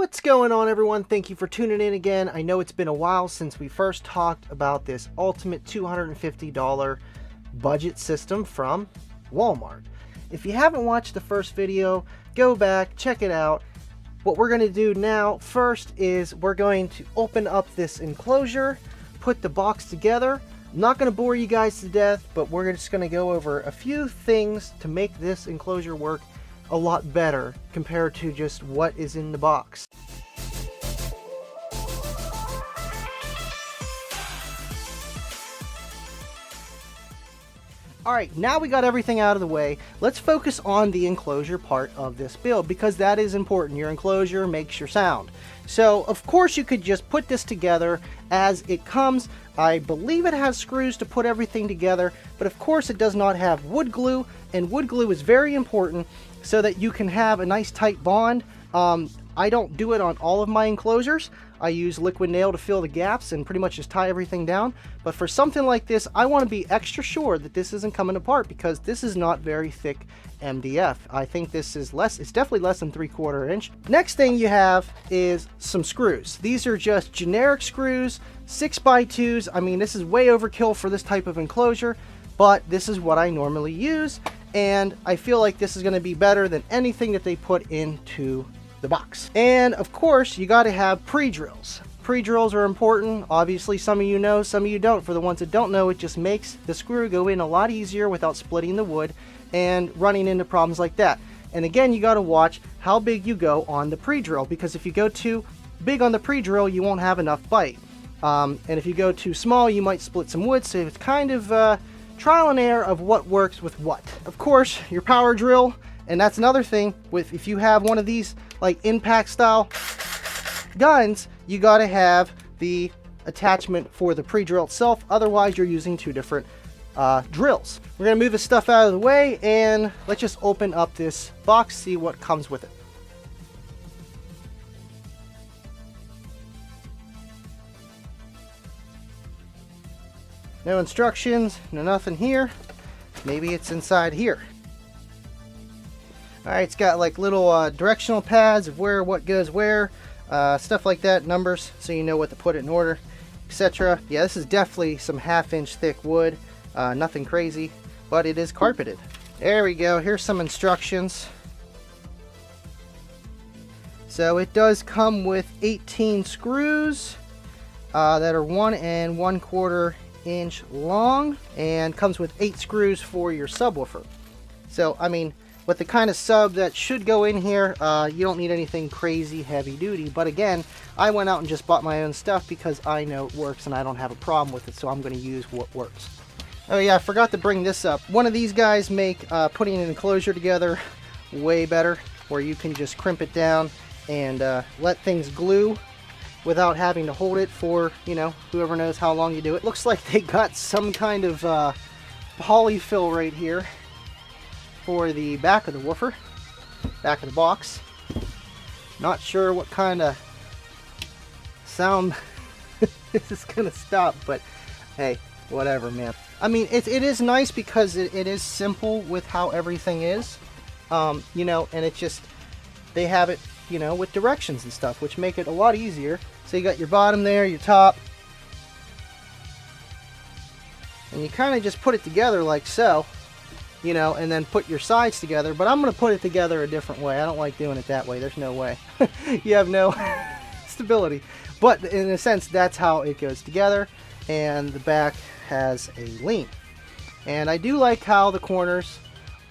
What's going on, everyone? Thank you for tuning in again. I know it's been a while since we first talked about this ultimate $250 budget system from Walmart. If you haven't watched the first video, go back, check it out. What we're going to do now first is we're going to open up this enclosure, put the box together. I'm not going to bore you guys to death, but we're just going to go over a few things to make this enclosure work a lot better compared to just what is in the box. Alright, now we got everything out of the way. Let's focus on the enclosure part of this build because that is important. Your enclosure makes your sound. So, of course, you could just put this together as it comes. I believe it has screws to put everything together, but of course it does not have wood glue, and wood glue is very important so that you can have a nice tight bond. I don't do it on all of my enclosures. I use liquid nail to fill the gaps and pretty much just tie everything down. But for something like this, I want to be extra sure that this isn't coming apart because this is not very thick MDF. I think this is less, it's definitely less than 3/4 inch. Next thing you have is some screws. These are just generic screws, 6x2s. I mean, this is way overkill for this type of enclosure, but this is what I normally use. And I feel like this is going to be better than anything that they put into the box. And of course, you got to have pre-drills. Pre-drills are important. Obviously, some of you know, some of you don't. For the ones that don't know, it just makes the screw go in a lot easier without splitting the wood and running into problems like that. And again, you got to watch how big you go on the pre-drill, because if you go too big on the pre-drill, you won't have enough bite. And if you go too small, you might split some wood. So it's kind of trial and error of what works with what. Of course, your power drill, and that's another thing with, if you have one of these like impact style guns, you got to have the attachment for the pre-drill itself. Otherwise, you're using two different drills. We're gonna move this stuff out of the way and let's just open up this box, see what comes with it. No instructions, no nothing here. Maybe it's inside here. Alright, it's got like little directional pads of where what goes where, stuff like that, numbers, so you know what to put it in order, etc. Yeah, this is definitely some 1/2 inch thick wood, nothing crazy, but it is carpeted. There we go, here's some instructions. So it does come with 18 screws that are 1 1/4 inch long, and comes with 8 screws for your subwoofer. So I mean, with the kind of sub that should go in here, you don't need anything crazy heavy duty. But again, I went out and just bought my own stuff because I know it works and I don't have a problem with it, so I'm going to use what works. Oh yeah, I forgot to bring this up. One of these guys make putting an enclosure together way better, where you can just crimp it down and let things glue without having to hold it for, you know, whoever knows how long you do it. Looks like they got some kind of polyfill right here for the back of the woofer, back of the box. Not sure what kind of sound this is gonna stop, but hey, whatever, man. I mean, it is nice because it is simple with how everything is, you know, and it just, they have it, you know, with directions and stuff, which make it a lot easier. So you got your bottom there, your top, and you kind of just put it together like so, you know, and then put your sides together. But I'm going to put it together a different way. I don't like doing it that way. There's no way. You have no stability. But in a sense, that's how it goes together. And the back has a lean. And I do like how the corners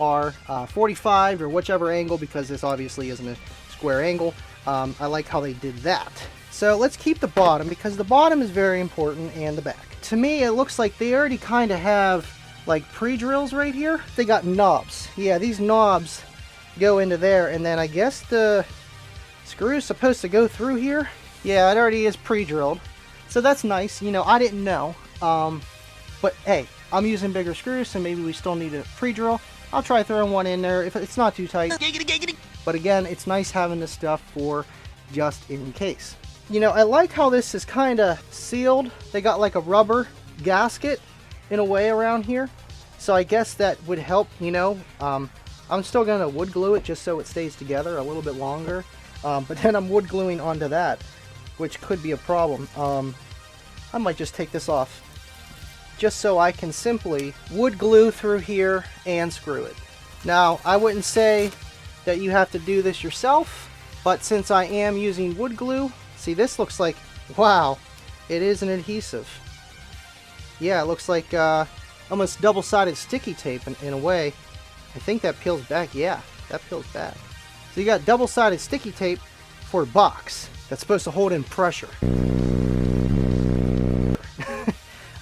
are 45 or whichever angle, because this obviously isn't a square angle. I like how they did that. So let's keep the bottom, because the bottom is very important, and the back. To me, it looks like they already kind of have like pre-drills right here. They got knobs. Yeah, these knobs go into there, and then I guess the screw is supposed to go through here. Yeah, it already is pre-drilled, so that's nice. You know, I didn't know, but hey, I'm using bigger screws, so maybe we still need a pre-drill. I'll try throwing one in there if it's not too tight. But again, it's nice having this stuff for just in case. You know, I like how this is kind of sealed. They got like a rubber gasket in a way around here, so I guess that would help, you know. I'm still gonna wood glue it just so it stays together a little bit longer, but then I'm wood gluing onto that, which could be a problem. I might just take this off just so I can simply wood glue through here and screw it. Now, I wouldn't say that you have to do this yourself, but since I am using wood glue, see, this looks like, wow, it is an adhesive. Yeah, it looks like almost double-sided sticky tape in a way. I think that peels back. Yeah, that peels back. So you got double-sided sticky tape for a box that's supposed to hold in pressure.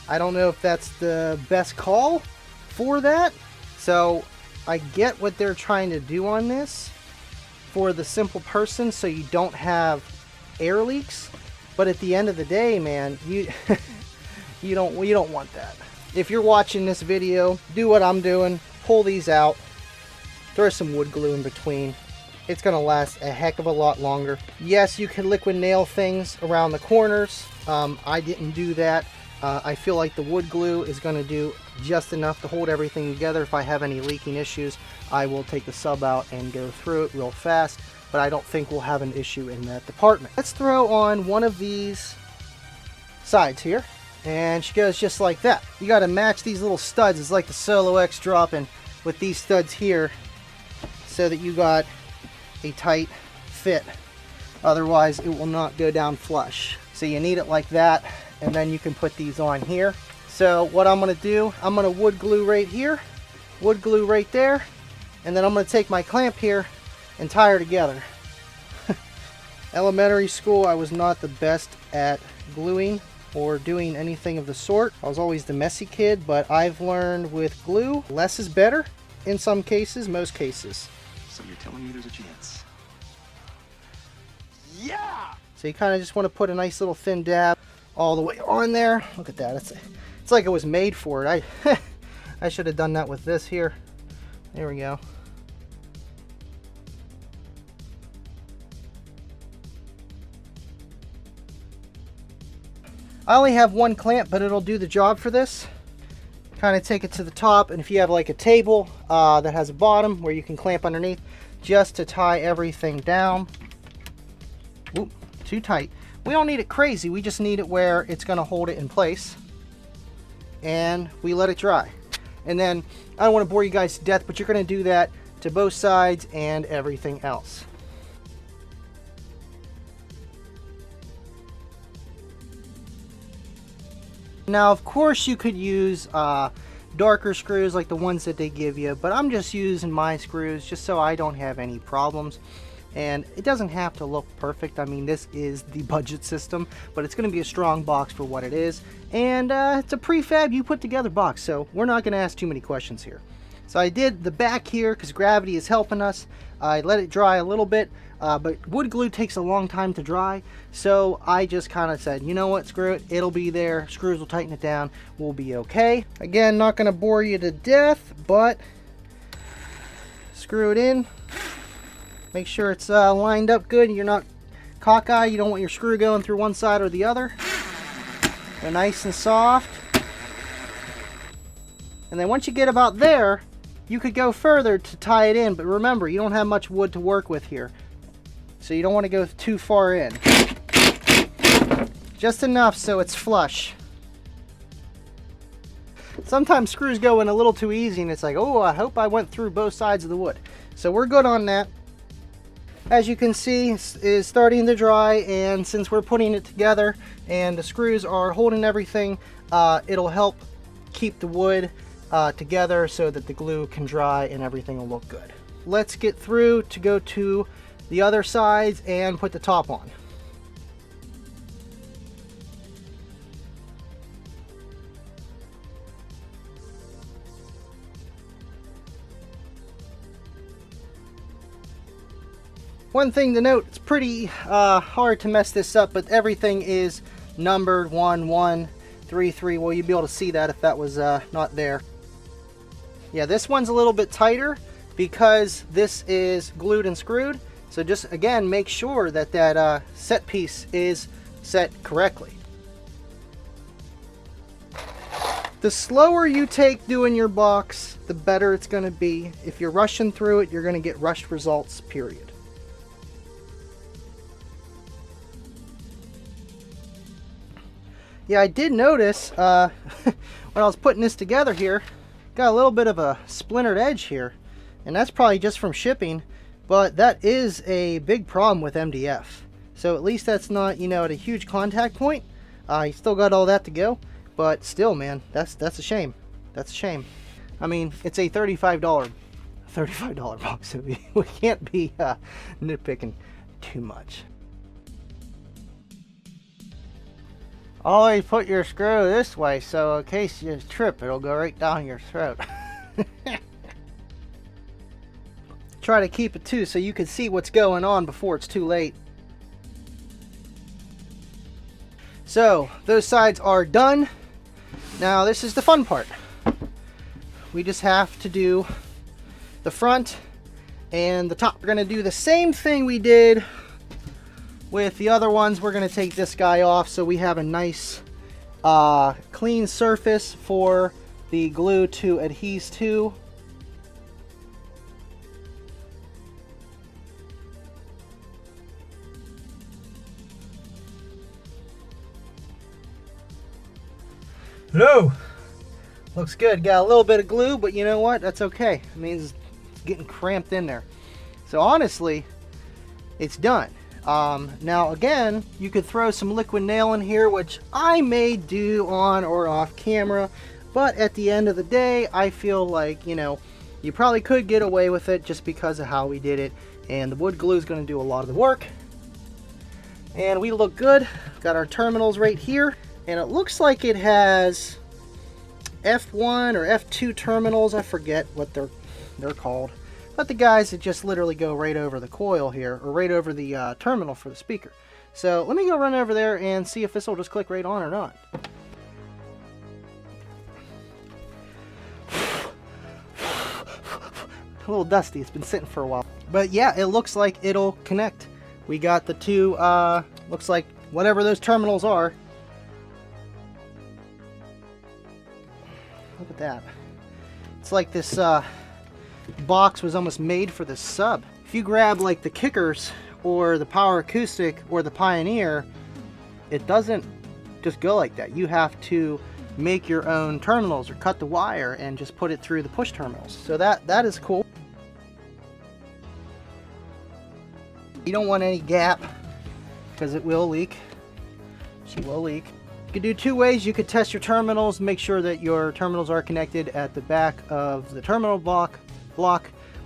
I don't know if that's the best call for that. So I get what they're trying to do on this for the simple person, so you don't have air leaks. But at the end of the day, man, you don't want that. If you're watching this video, do what I'm doing. Pull these out. Throw some wood glue in between. It's going to last a heck of a lot longer. Yes, you can liquid nail things around the corners. I didn't do that. I feel like the wood glue is going to do just enough to hold everything together. If I have any leaking issues, I will take the sub out and go through it real fast. But I don't think we'll have an issue in that department. Let's throw on one of these sides here. And she goes just like that. You got to match these little studs. It's like the Solo X dropping with these studs here, so that you got a tight fit. Otherwise it will not go down flush. So you need it like that, and then you can put these on here. So what I'm going to do, I'm going to wood glue right here, wood glue right there, and then I'm going to take my clamp here and tie her together. Elementary school, I was not the best at gluing or doing anything of the sort. I was always the messy kid, but I've learned with glue, less is better in some cases, most cases. So you're telling me there's a chance? Yeah! So you kind of just want to put a nice little thin dab all the way on there. Look at that. It's like it was made for it. I should have done that with this here. There we go. I only have one clamp, but it'll do the job for this. Kind of take it to the top, and if you have like a table that has a bottom where you can clamp underneath, just to tie everything down. Oop, too tight. We don't need it crazy, we just need it where it's going to hold it in place. And we let it dry. And then, I don't want to bore you guys to death, but you're going to do that to both sides and everything else. Now, of course, you could use darker screws like the ones that they give you, but I'm just using my screws just so I don't have any problems. And it doesn't have to look perfect. I mean, this is the budget system, but it's going to be a strong box for what it is. And it's a prefab you put together box, so we're not going to ask too many questions here. So I did the back here because gravity is helping us. I let it dry a little bit, but wood glue takes a long time to dry. So I just kind of said, you know what, screw it. It'll be there. Screws will tighten it down. We'll be okay. Again, not going to bore you to death, but screw it in. Make sure it's lined up good. You're not cockeyed. You don't want your screw going through one side or the other. They're nice and soft. And then once you get about there, you could go further to tie it in. But remember, you don't have much wood to work with here. So you don't want to go too far in. Just enough so it's flush. Sometimes screws go in a little too easy and it's like, oh, I hope I went through both sides of the wood. So we're good on that. As you can see, it is starting to dry, and since we're putting it together and the screws are holding everything, it'll help keep the wood together so that the glue can dry and everything will look good. Let's get through to go to the other sides and put the top on. One thing to note, it's pretty hard to mess this up, but everything is numbered 1, 1, 3, 3. Well, you'd be able to see that if that was not there. Yeah, this one's a little bit tighter because this is glued and screwed. So just, again, make sure that that set piece is set correctly. The slower you take doing your box, the better it's going to be. If you're rushing through it, you're going to get rushed results, period. Yeah, I did notice when I was putting this together here, got a little bit of a splintered edge here, and that's probably just from shipping, but that is a big problem with MDF. So at least that's not, you know, at a huge contact point. You still got all that to go, but still, man, that's a shame. That's a shame. I mean, it's a $35 box, so we can't be nitpicking too much. Always put your screw this way, so in case you trip, it'll go right down your throat. Try to keep it too so you can see what's going on before it's too late. So those sides are done. Now this is the fun part. We just have to do the front and the top. We're going to do the same thing we did with the other ones. We're going to take this guy off so we have a nice clean surface for the glue to adhere to. Hello. Looks good. Got a little bit of glue, but you know what? That's okay. It means it's getting cramped in there. So honestly, it's done. Now again, you could throw some liquid nail in here, which I may do on or off camera, but at the end of the day, I feel like, you know, you probably could get away with it just because of how we did it, and the wood glue is going to do a lot of the work. And we look good. Got our terminals right here, and it looks like it has F1 or F2 terminals. I forget what they're called. But the guys that just literally go right over the coil here, or right over the terminal for the speaker. So let me go run over there and see if this will just click right on or not. A little dusty, it's been sitting for a while. But yeah, it looks like it'll connect. We got the two, looks like whatever those terminals are. Look at that. It's like this box was almost made for the sub. If you grab like the Kickers or the Power Acoustic or the Pioneer, it doesn't just go like that. You have to make your own terminals or cut the wire and just put it through the push terminals. So that is cool. You don't want any gap because it will leak. She will leak. You could do two ways. You could test your terminals, make sure that your terminals are connected at the back of the terminal block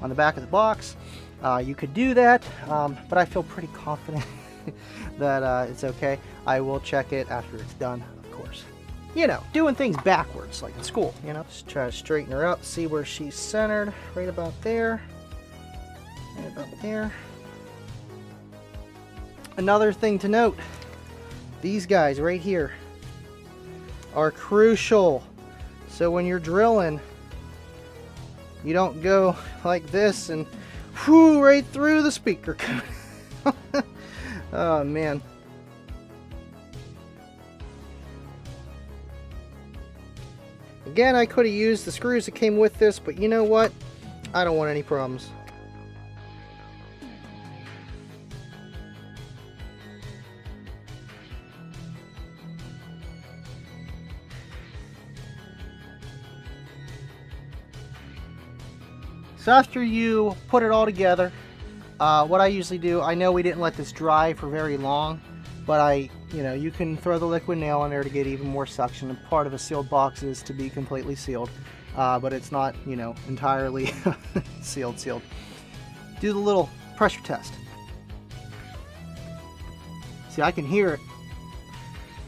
on the back of the box. You could do that, but I feel pretty confident that it's okay. I will check it after it's done, of course. You know, doing things backwards like in school, you know. Just try to straighten her up, see where she's centered, right about there, right about there. Another thing to note, these guys right here are crucial. So when you're drilling, you don't go like this and whoo, right through the speaker coat. Oh man. Again, I could have used the screws that came with this, but you know what? I don't want any problems. So after you put it all together, what I usually do, I know we didn't let this dry for very long, but you can throw the liquid nail in there to get even more suction. And part of a sealed box is to be completely sealed, but it's not, entirely sealed. Do the little pressure test. See, I can hear it.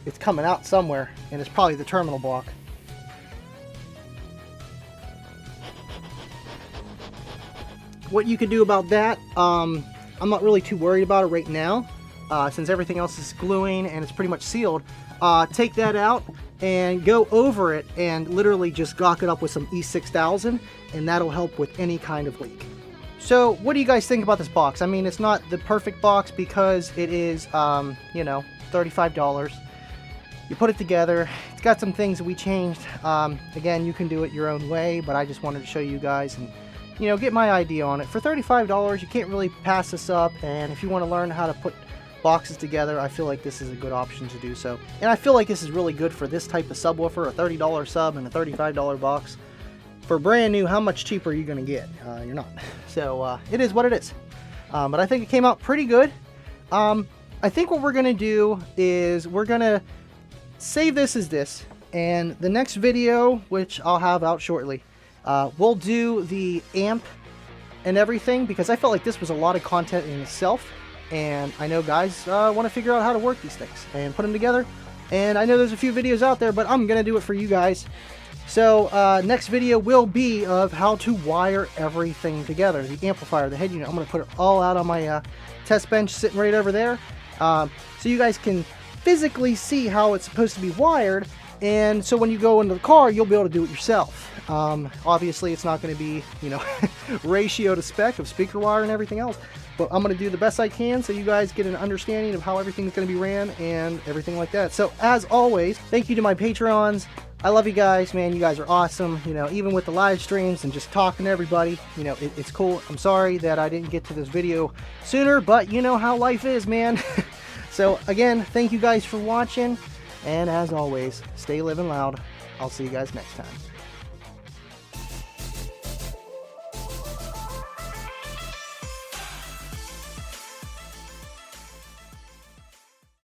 It's coming out somewhere, and it's probably the terminal block. What you could do about that, I'm not really too worried about it right now, since everything else is gluing and it's pretty much sealed. Take that out and go over it and literally just gawk it up with some E6000, and that'll help with any kind of leak. So what do you guys think about this box? I mean, it's not the perfect box because it is, $35. You put it together. It's got some things that we changed. Again, you can do it your own way, but I just wanted to show you guys and get my idea on it. For $35, you can't really pass this up, and if you want to learn how to put boxes together, I feel like this is a good option to do so. And I feel like this is really good for this type of subwoofer, a $30 sub and a $35 box. For brand new, how much cheaper are you going to get? You're not. So it is what it is. But I think it came out pretty good. I think what we're going to do is we're going to save this as this. And the next video, which I'll have out shortly, we'll do the amp and everything, because I felt like this was a lot of content in itself. And I know guys want to figure out how to work these things and put them together. And I know there's a few videos out there, but I'm going to do it for you guys. So next video will be of how to wire everything together. The amplifier, the head unit, I'm going to put it all out on my test bench sitting right over there. So you guys can physically see how it's supposed to be wired. And so when you go into the car, you'll be able to do it yourself. Obviously, it's not going to be, you know, ratio to spec of speaker wire and everything else. But I'm going to do the best I can so you guys get an understanding of how everything's going to be ran and everything like that. So as always, thank you to my Patreons. I love you guys, man. You guys are awesome. You know, even with the live streams and just talking to everybody, you know, it's cool. I'm sorry that I didn't get to this video sooner, but you know how life is, man. So again, thank you guys for watching. And as always, stay living loud. I'll see you guys next time.